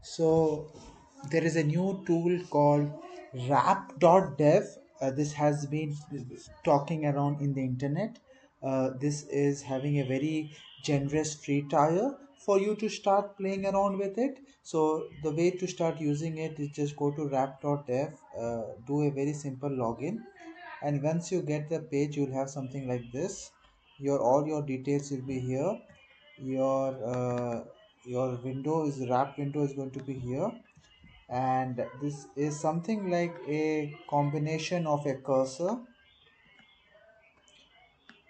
So there is a new tool called Rap.dev. This has been talking around in the internet. This is having a very generous free tier for you to start playing around with it. So the way to start using it is just go to Rap.dev, do a very simple login, and once you get the page, you'll have something like this. Your all your details will be here. Your window is wrap window is going to be here, and this is something like a combination of a cursor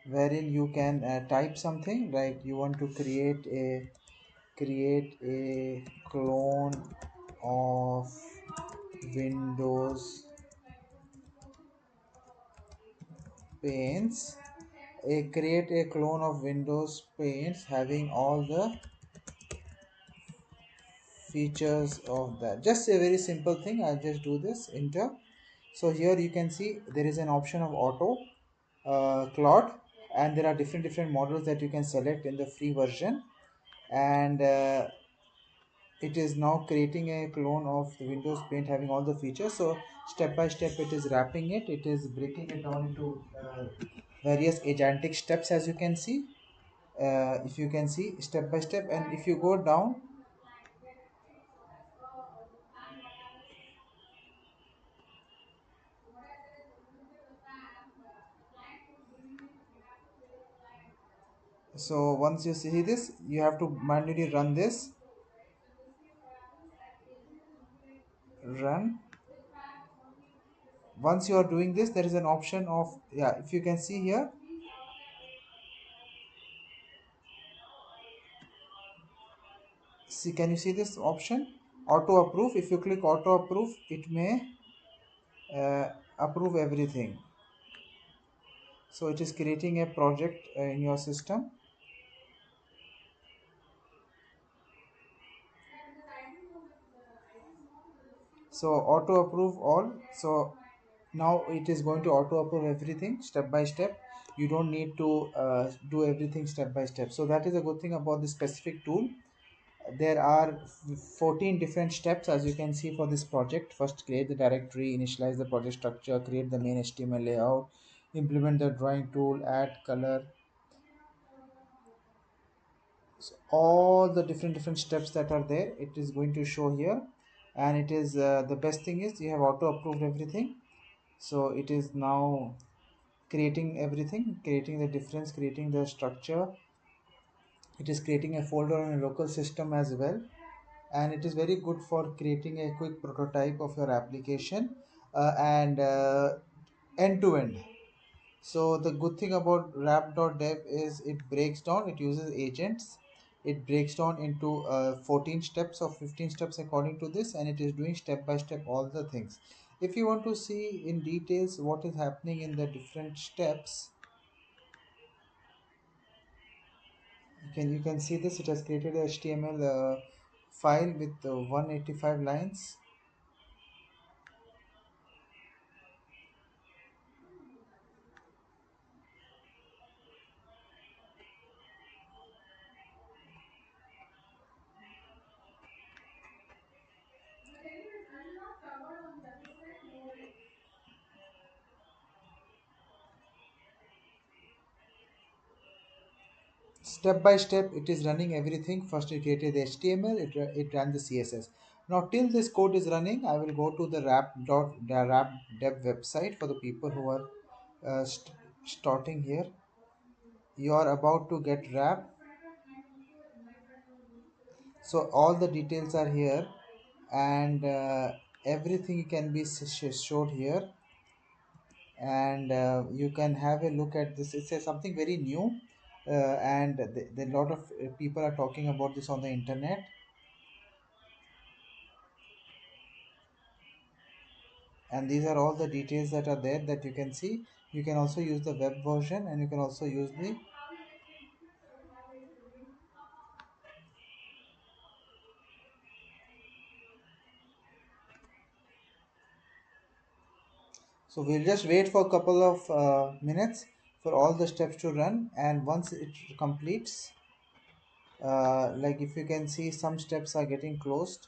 wherein you can type something like you want to create a clone of Windows paints, create a clone of Windows paints having all the features of that. Just a very simple thing. I'll just do this, enter. So here you can see there is an option of auto cloud, and there are different models that you can select in the free version, and it is now creating a clone of the Windows Paint having all the features. So step by step it is wrapping it is breaking it down into various agentic steps, as you can see. If you can see step by step, and if you go down, so once you see this, you have to manually run this, run. Once you are doing this, there is an option of, yeah, if you can see here, see, can you see this option, auto approve? If you click auto approve, it may approve everything. So it is creating a project in your system. So auto approve all. So now it is going to auto approve everything step by step. You don't need to do everything step by step. So that is a good thing about this specific tool. There are 14 different steps, as you can see, for this project. First, create the directory, initialize the project structure, create the main HTML layout, implement the drawing tool, add color. So all the different steps that are there, it is going to show here. And it is the best thing is you have auto approved everything. So it is now creating everything, creating the difference, creating the structure. It is creating a folder on a local system as well, and it is very good for creating a quick prototype of your application, and end to end. So the good thing about wrap.dev is it breaks down, it uses agents, it breaks down into 14 steps or 15 steps according to this, and it is doing step by step all the things. If you want to see in details what is happening in the different steps, you can see this. It has created a HTML file with 185 lines. Step by step it is running everything. First it created the HTML, it ran the CSS. Now till this code is running, I will go to the wrap.dev website for the people who are starting here. You are about to get wrap. So all the details are here, and everything can be showed here, and you can have a look at this. It's something very new, and a lot of people are talking about this on the internet. And these are all the details that are there that you can see. You can also use the web version, and you can also use the, so we'll just wait for a couple of minutes for all the steps to run, and once it completes, like if you can see, some steps are getting closed.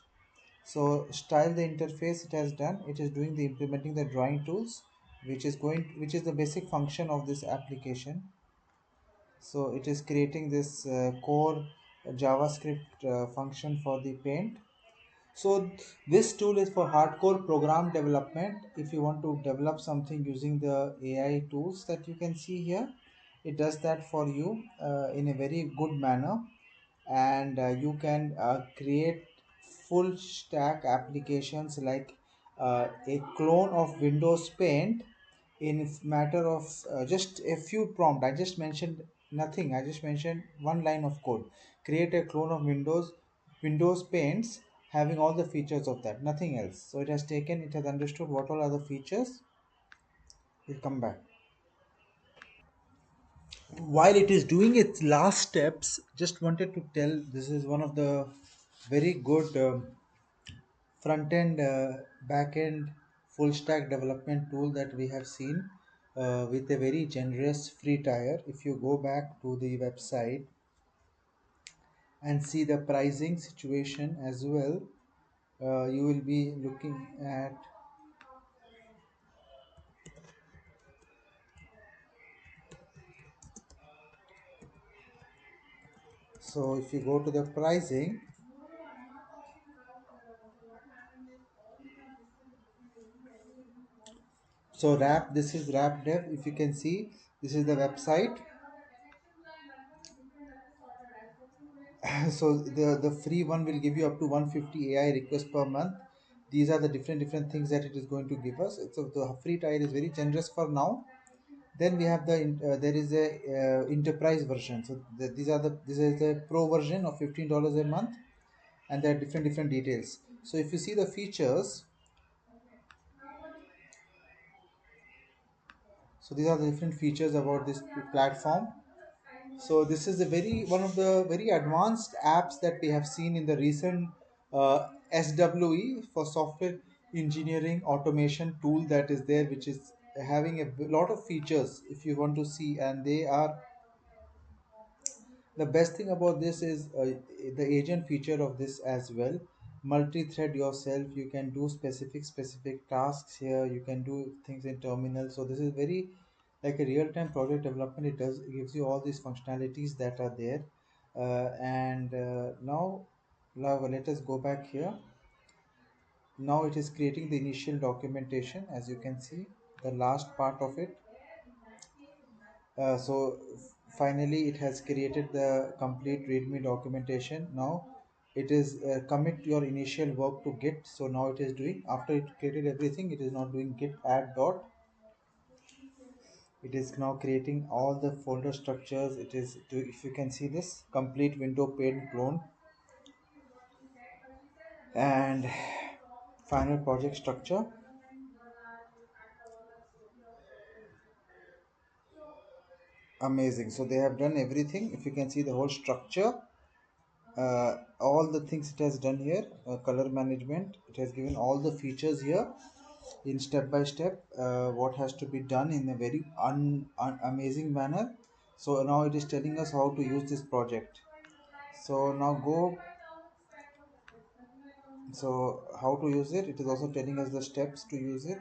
So style the interface it has done. It is doing the implementing the drawing tools, which is the basic function of this application. So it is creating this core JavaScript function for the paint. So this tool is for hardcore program development. If you want to develop something using the AI tools that you can see here, it does that for you in a very good manner. And you can create full stack applications like a clone of Windows Paint in matter of just a few prompt. I just mentioned nothing. I just mentioned one line of code. Create a clone of Windows Paints having all the features of that, nothing else. So it has understood what all are the features. We'll come back. While it is doing its last steps, just wanted to tell this is one of the very good front end, back end, full stack development tool that we have seen with a very generous free tier. If you go back to the website and see the pricing situation as well, you will be looking at. So if you go to the pricing, so this is Rap.dev. If you can see, this is the website. So the free one will give you up to 150 AI requests per month. These are the different things that it is going to give us. So the free tier is very generous for now. Then we have there is a enterprise version. So this is the pro version of $15 a month, and there are different details. So if you see the features, so these are the different features about this platform. So this is a very one of the very advanced apps that we have seen in the recent SWE for software engineering automation tool that is there, which is having a lot of features if you want to see, and they are the best thing about this is the agent feature of this as well. Multi-thread yourself, you can do specific tasks here, you can do things in terminal. So this is very like a real-time project development. It gives you all these functionalities that are there. And now let us go back here. Now it is creating the initial documentation, as you can see the last part of it. Finally it has created the complete readme documentation. Now it is commit your initial work to git. So now it is doing, after it created everything, it is now doing git add dot. It is now creating all the folder structures. If you can see this complete window pane clone and final project structure. Amazing. So they have done everything. If you can see the whole structure, all the things it has done here, color management, it has given all the features here in step by step, what has to be done in a very amazing manner. So now it is telling us how to use this project. So now go, so how to use it, it is also telling us the steps to use it.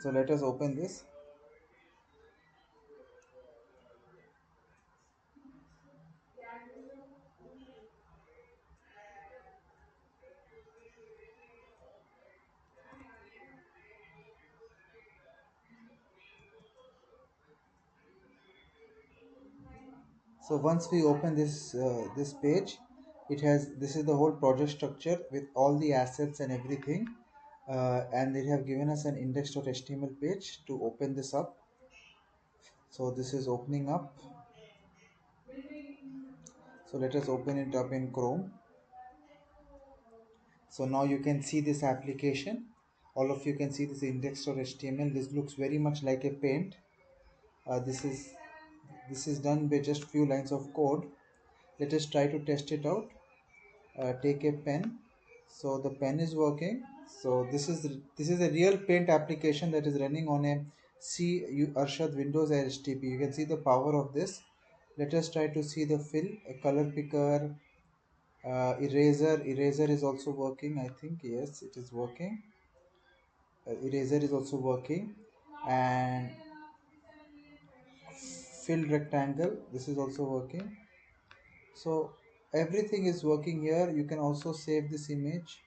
So let us open this. So once we open this page, it has, this is the whole project structure with all the assets and everything, and they have given us an index.html page to open this up. So this is opening up. So let us open it up in Chrome. So now you can see this application. All of you can see this index.html. This looks very much like a paint. This is done by just few lines of code. Let us try to test it out. Take a pen So the pen is working. So this is a real paint application that is running on a Arshad Windows HTTP. You can see the power of this. Let us try to see the fill, a color picker, eraser is also working, I think. Yes, it is working. Eraser is also working, and fill rectangle, this is also working. So everything is working here. You can also save this image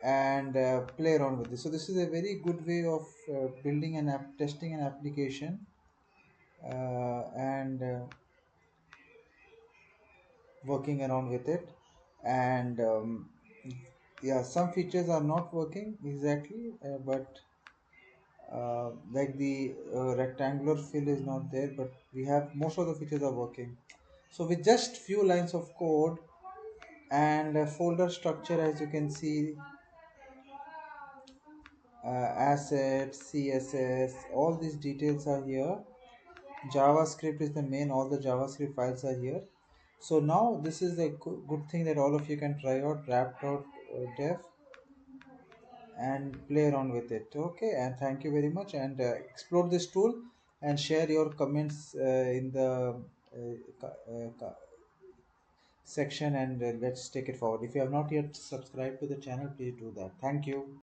and play around with this. So this is a very good way of building an app, testing an application, and working around with it. And yeah, some features are not working exactly, but like the rectangular fill is not there, but we have most of the features are working. So with just few lines of code and a folder structure, as you can see, assets, css, all these details are here. JavaScript is the main, all the JavaScript files are here. So now this is a good thing that all of you can try out wrap.dev and play around with it. Okay, and thank you very much, and explore this tool and share your comments in the section, and let's take it forward. If you have not yet subscribed to the channel, please do that. Thank you.